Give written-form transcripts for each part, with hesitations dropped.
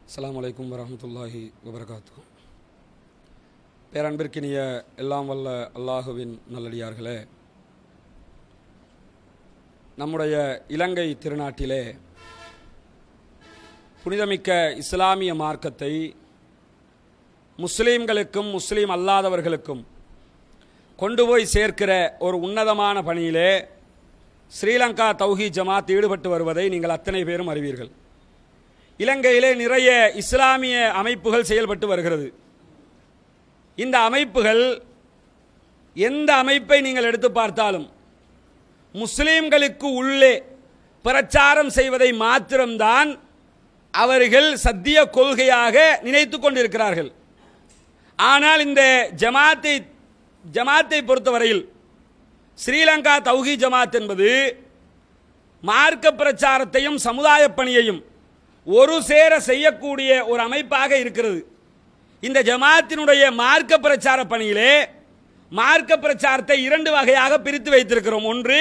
அஸ்ஸலாமு அலைக்கும் வரஹ்மத்துல்லாஹி வபரகாத்துஹு. பேரன்பிற்கினிய எல்லாம் வல்ல அல்லாஹுவின் நல்லடியார்களே, நம்முடைய இலங்கை திருநாட்டிலே புனிதமிக்க இஸ்லாமிய மார்க்கத்தை முஸ்லீம்களுக்கும் முஸ்லீம் அல்லாதவர்களுக்கும் கொண்டு போய் சேர்க்கிற ஒரு உன்னதமான பணியிலே ஸ்ரீலங்கா தௌஹீத் ஜமாத் ஈடுபட்டு வருவதை நீங்கள் அத்தனை பேரும் அறிவீர்கள். இலங்கையிலே நிறைய இஸ்லாமிய அமைப்புகள் செயல்பட்டு வருகிறது. இந்த அமைப்புகள் எந்த அமைப்பை நீங்கள் எடுத்து பார்த்தாலும் முஸ்லீம்களுக்கு உள்ளே பிரச்சாரம் செய்வதை மாத்திரம்தான் அவர்கள் சத்திய கொள்கையாக நினைத்து கொண்டிருக்கிறார்கள். ஆனால் இந்த ஜமாத்தை பொறுத்தவரையில் ஸ்ரீலங்கா தௌஹீத் ஜமாத் என்பது மார்க்க பிரச்சாரத்தையும் சமுதாய பணியையும் ஒரு சேர செய்யக்கூடிய ஒரு அமைப்பாக இருக்கிறது. இந்த ஜமாத்தினுடைய மார்க்க பிரச்சார பணியிலே மார்க்க பிரச்சாரத்தை இரண்டு வகையாக பிரித்து வைத்திருக்கிறோம். ஒன்று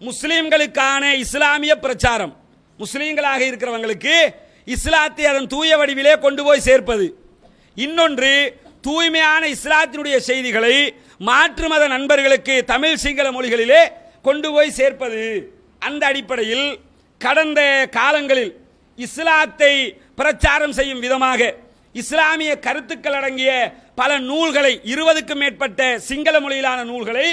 முஸ்லீம்களுக்கான இஸ்லாமிய பிரச்சாரம், முஸ்லீம்களாக இருக்கிறவங்களுக்கு இஸ்லாத்தை அதன் தூய வடிவிலே கொண்டு போய் சேர்ப்பது. இன்னொன்று தூய்மையான இஸ்லாத்தினுடைய செய்திகளை மாற்று மத நண்பர்களுக்கு தமிழ் சிங்கள மொழிகளிலே கொண்டு போய் சேர்ப்பது. அந்த அடிப்படையில் கடந்த காலங்களில் இஸ்லாத்தை பிரச்சாரம் செய்யும் விதமாக இஸ்லாமிய கருத்துக்கள் அடங்கிய பல நூல்களை 20க்கும் மேற்பட்ட சிங்கள மொழியிலான நூல்களை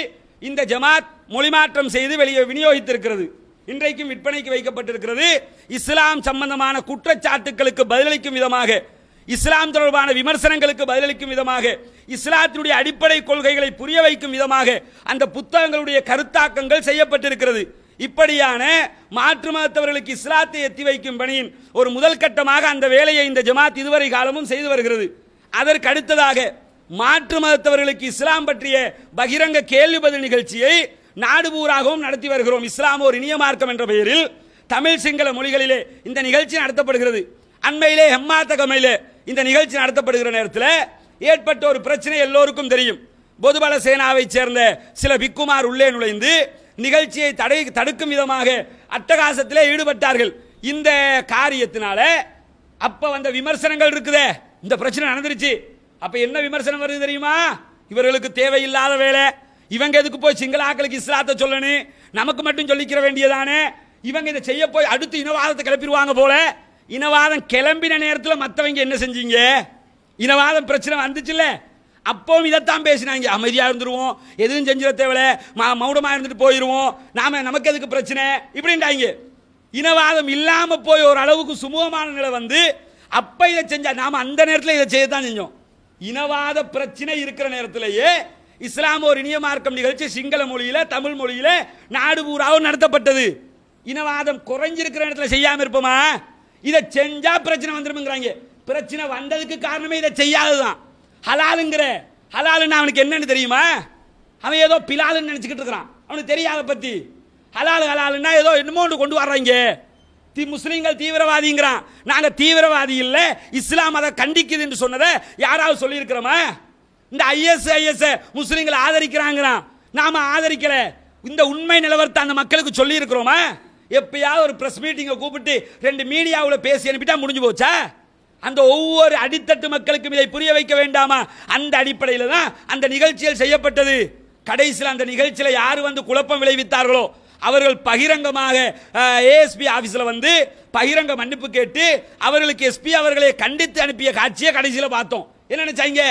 இந்த ஜமாத் மொழிமாற்றம் செய்து வெளியே விநியோகித்திருக்கிறது. இன்றைக்கும் விற்பனைக்கு வைக்கப்பட்டிருக்கிறது. இஸ்லாம் சம்பந்தமான குற்றச்சாட்டுகளுக்கு பதிலளிக்கும் விதமாக, இஸ்லாம் தொடர்பான விமர்சனங்களுக்கு பதிலளிக்கும் விதமாக, இஸ்லாத்தினுடைய அடிப்படை கொள்கைகளை புரிய வைக்கும் விதமாக அந்த புத்தகங்களுடைய கருத்தாக்கங்கள் செய்யப்பட்டிருக்கிறது. இப்படியான மாற்று மதத்தவர்களுக்கு இஸ்லாத்தை எத்தி வைக்கும் பணியின் ஒரு முதல் கட்டமாக அந்த வேலையை இந்த ஜமாத் இதுவரை காலமும் செய்து வருகிறது. அதற்கு அடுத்ததாக மாற்று மதத்தவர்களுக்கு இஸ்லாம் பற்றிய பகிரங்க கேள்வி பதில் நிகழ்ச்சியை நாடு பூராகவும் நடத்தி வருகிறோம். இஸ்லாம் ஒரு இனிய மார்க்கம் என்ற பெயரில் தமிழ் சிங்கள மொழிகளிலே இந்த நிகழ்ச்சி நடத்தப்படுகிறது. அண்மையிலே ஹெம்மாத்தகமையிலே இந்த நிகழ்ச்சி நடத்தப்படுகிற நேரத்தில் ஏற்பட்ட ஒரு பிரச்சனை எல்லோருக்கும் தெரியும். பொதுபல சேனாவை சேர்ந்த சில பிக்குமார் உள்ளே நுழைந்து நிகழ்ச்சியை தடுக்கும் விதமாக அட்டகாசத்திலே ஈடுபட்டார்கள். இந்த காரியத்தினால அப்ப வந்த விமர்சனங்கள் இருக்குதே, இந்த பிரச்சனை நடந்துருச்சு. அப்ப என்ன விமர்சனம் வருது தெரியுமா? இவர்களுக்கு தேவையில்லாத வேலை, இவங்க எதுக்கு போய் சிங்களாக்களுக்கு இஸ்லாத்தை சொல்லணும், நமக்கு மட்டும் சொல்லிக்கிற வேண்டியதானே, இவங்க இதை செய்ய போய் அடுத்து இனவாதத்தை கிளப்பிடுவாங்க போல. இனவாதம் கிளம்பின நேரத்தில் மற்றவங்க என்ன செஞ்சீங்க? இனவாதம் பிரச்சனை வந்துச்சுல்ல, அப்பவும் இதைத்தான் பேசினாங்க. அமைதியாக இருந்துருவோம், எதுவும் செஞ்சிட தேவையில்ல, மௌனமாக இருந்துட்டு போயிடுவோம், நமக்கு எதுக்கு பிரச்சனை இப்படின்ட்டாங்க. இனவாதம் இல்லாம போய் ஒரு அளவுக்கு சுமூகமான நிலை வந்து அப்ப இதை செஞ்சா நாம அந்த நேரத்தில் இதை செய்யத்தான் செஞ்சோம். இனவாத பிரச்சனை இருக்கிற நேரத்திலேயே இஸ்லாம் ஒரு இனிய மார்க்கம் நிகழ்ச்சி சிங்கள மொழியில தமிழ் மொழியில நாடு பூராவும் நடத்தப்பட்டது. இனவாதம் குறைஞ்சிருக்கிற இடத்துல செய்யாம இருப்போமா? இதை செஞ்சா பிரச்சனை வந்துருங்கிறாங்க. பிரச்சனை வந்ததுக்கு காரணமே இதை செய்யாததுதான். ஹலாலுங்கிற ஹலாலுன்னு அவனுக்கு என்னன்னு தெரியுமா? அவன் ஏதோ பிலாலுன்னு நினைச்சுக்கிட்டு இருக்கிறான். அவனுக்கு தெரியாத பத்தி ஹலால் ஹலாலுன்னா ஏதோ என்னமோ ஒன்று கொண்டு வர்றாங்க. முஸ்லீம்கள் தீவிரவாதிங்கிறான். நாங்க தீவிரவாதி இல்ல, இஸ்லாம் அதை கண்டிக்குது என்று சொன்னதை யாராவது சொல்லி இருக்கிறோமா? இந்த ஐஎஸ் முஸ்லீம்களை ஆதரிக்கிறாங்கிறான், நாம ஆதரிக்கல. இந்த உண்மை நிலவரத்தை அந்த மக்களுக்கு சொல்லி இருக்கிறோமா? எப்பயாவது ஒரு பிரஸ் மீட்டிங்கை கூப்பிட்டு 2 மீடியாவில் பேசி அனுப்பிட்டா முடிஞ்சு போச்சா? அந்த ஒவ்வொரு அடித்தட்டு மக்களுக்கும் இதை புரிய வைக்க வேண்டாமா? அந்த அடிப்படையில் தான் அந்த நிகழ்ச்சியில் செய்யப்பட்டது. கடைசியில் அந்த நிகழ்ச்சியில் யார் வந்து குழப்பம் விளைவித்தார்களோ அவர்கள் பகிரங்கமாக ஏஎஸ்பி ஆபீஸ்ல வந்து பகிரங்க மன்னிப்பு கேட்டு அவர்களுக்கு எஸ்பி அவர்களை கண்டித்து அனுப்பிய காட்சியை கடைசியில் பார்த்தோம். என்ன நினைச்சாங்க?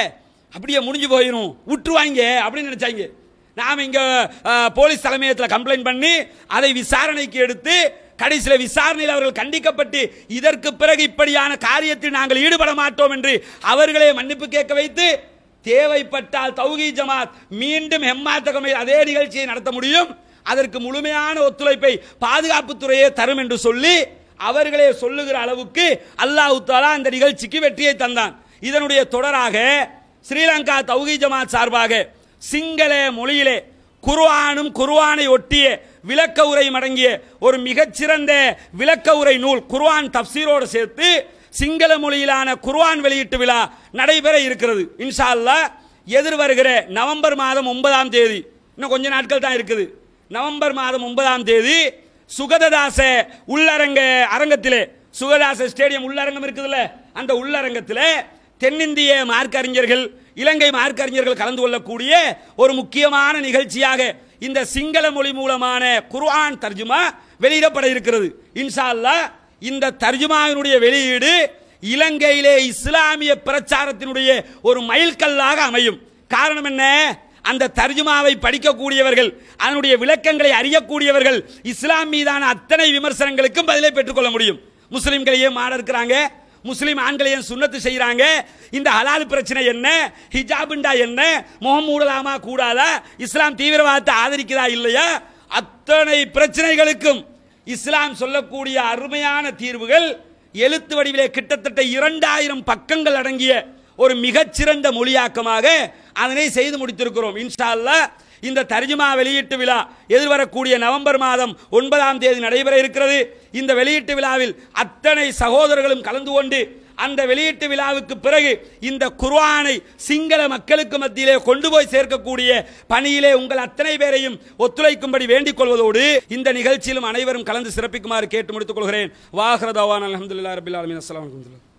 அப்படியே முடிஞ்சு போயிடும், விட்டுருவாங்க அப்படின்னு நினைச்சாங்க. நாம இங்க போலீஸ் தலைமையகத்தில் கம்ப்ளைண்ட் பண்ணி அதை விசாரணைக்கு எடுத்து கடைசியில் விசாரணையில் அவர்கள் கண்டிக்கப்பட்டு இதற்கு பிறகு இப்படியான காரியத்தில் நாங்கள் ஈடுபட மாட்டோம் என்று அவர்களே மன்னிப்பு கேட்க வைத்து தேவைப்பட்டால் தௌஹீத் ஜமாத் மீண்டும் ஹெம்மாத்தகமையில் அதே நிகழ்ச்சியை நடத்த முடியும், அதற்கு முழுமையான ஒத்துழைப்பை பாதுகாப்புத்துறையே தரும் என்று சொல்லி அவர்களே சொல்லுகிற அளவுக்கு அல்லாஹ் தஆலா அந்த நிகழ்ச்சிக்கு வெற்றியை தந்தான். இதனுடைய தொடராக ஸ்ரீலங்கா தௌஹீத் ஜமாத் சார்பாக சிங்கள மொழியிலே குர்ஆனும் குர்ஆனை ஒட்டிய விளக்க உரை அடங்கிய ஒரு மிகச்சிறந்த விளக்க உரை நூல் குர்ஆன் தப்சீரோடு சேர்த்து சிங்கள மொழியிலான குர்ஆன் வெளியீட்டு விழா நடைபெற இருக்கிறது. இன்ஷா அல்லாஹ் எதிர் வருகிற நவம்பர் மாதம் 9ஆம் தேதி, இன்னும் கொஞ்ச நாட்கள் தான் இருக்குது, நவம்பர் மாதம் 9ஆம் தேதி சுகததாச உள்ளரங்க அரங்கத்திலே சுகதாச ஸ்டேடியம் உள்ளரங்கம் இருக்குதுல்ல, அந்த உள்ளரங்கத்தில் தென்னிந்திய மார்க்க அறிஞர்கள், இலங்கை மார்க்க அறிஞர்கள் கலந்து கொள்ளக்கூடிய ஒரு முக்கியமான நிகழ்ச்சியாக இந்த சிங்கள மொழி மூலமான குர்ஆன் தர்ஜுமா வெளியிடப்பட இருக்கிறது. இன்ஷா அல்லாஹ் இந்த தர்ஜுமாவினுடைய வெளியீடு இலங்கையிலே இஸ்லாமிய பிரச்சாரத்தினுடைய ஒரு மைல்கல்லாக அமையும். காரணம் என்ன? அந்த தர்ஜுமாவை படிக்கக்கூடியவர்கள், அதனுடைய விளக்கங்களை அறியக்கூடியவர்கள் இஸ்லாம் மீதான அத்தனை விமர்சனங்களுக்கும் பதிலை பெற்றுக்கொள்ள முடியும். முஸ்லிம்களையே மாட இருக்கிறாங்க, முஸ்லிம் ஆண்களையே சுன்னத்து செய்யறாங்க, இந்த ஹலால் பிரச்சனை என்ன, ஹிஜாப்ண்டா என்ன, முகம் மூடலாமா கூடாதா, இஸ்லாம் தீவிரவாதத்தை ஆதரிக்கிறதா இல்லையா, அத்தனை பிரச்சனைகளுக்கும் இஸ்லாம் சொல்லக்கூடிய அருமையான தீர்வுகள் எழுத்து வடிவிலே கிட்டத்தட்ட 2000 பக்கங்கள் அடங்கிய ஒரு மிகச்சிறந்த மொழியாக்கமாக அதனை செய்து முடித்திருக்கிறோம். இன்ஷா அல்லாஹ் இந்த தர்ஜுமா வெளியீட்டு விழா எதிர்வரக்கூடிய நவம்பர் மாதம் 9ஆம் தேதி நடைபெற இருக்கிறது. இந்த வெளியீட்டு விழாவில் அத்தனை சகோதரர்களும் கலந்து கொண்டு அந்த வெளியீட்டு விழாவுக்கு பிறகு இந்த குர்ஆனை சிங்கள மக்களுக்கு மத்தியிலே கொண்டு போய் சேர்க்கக்கூடிய பணியிலே உங்கள் அத்தனை பேரையும் ஒத்துழைக்கும்படி வேண்டிக் கொள்வதோடு இந்த நிகழ்ச்சியிலும் அனைவரும் கலந்து சிறப்பிக்குமாறு கேட்டு முடித்துக் கொள்கிறேன். வாஹிர தவானா அல்ஹம்துலில்லாஹி ரப்பில் ஆலமீன். அஸ்ஸலாமு அலைக்கும்.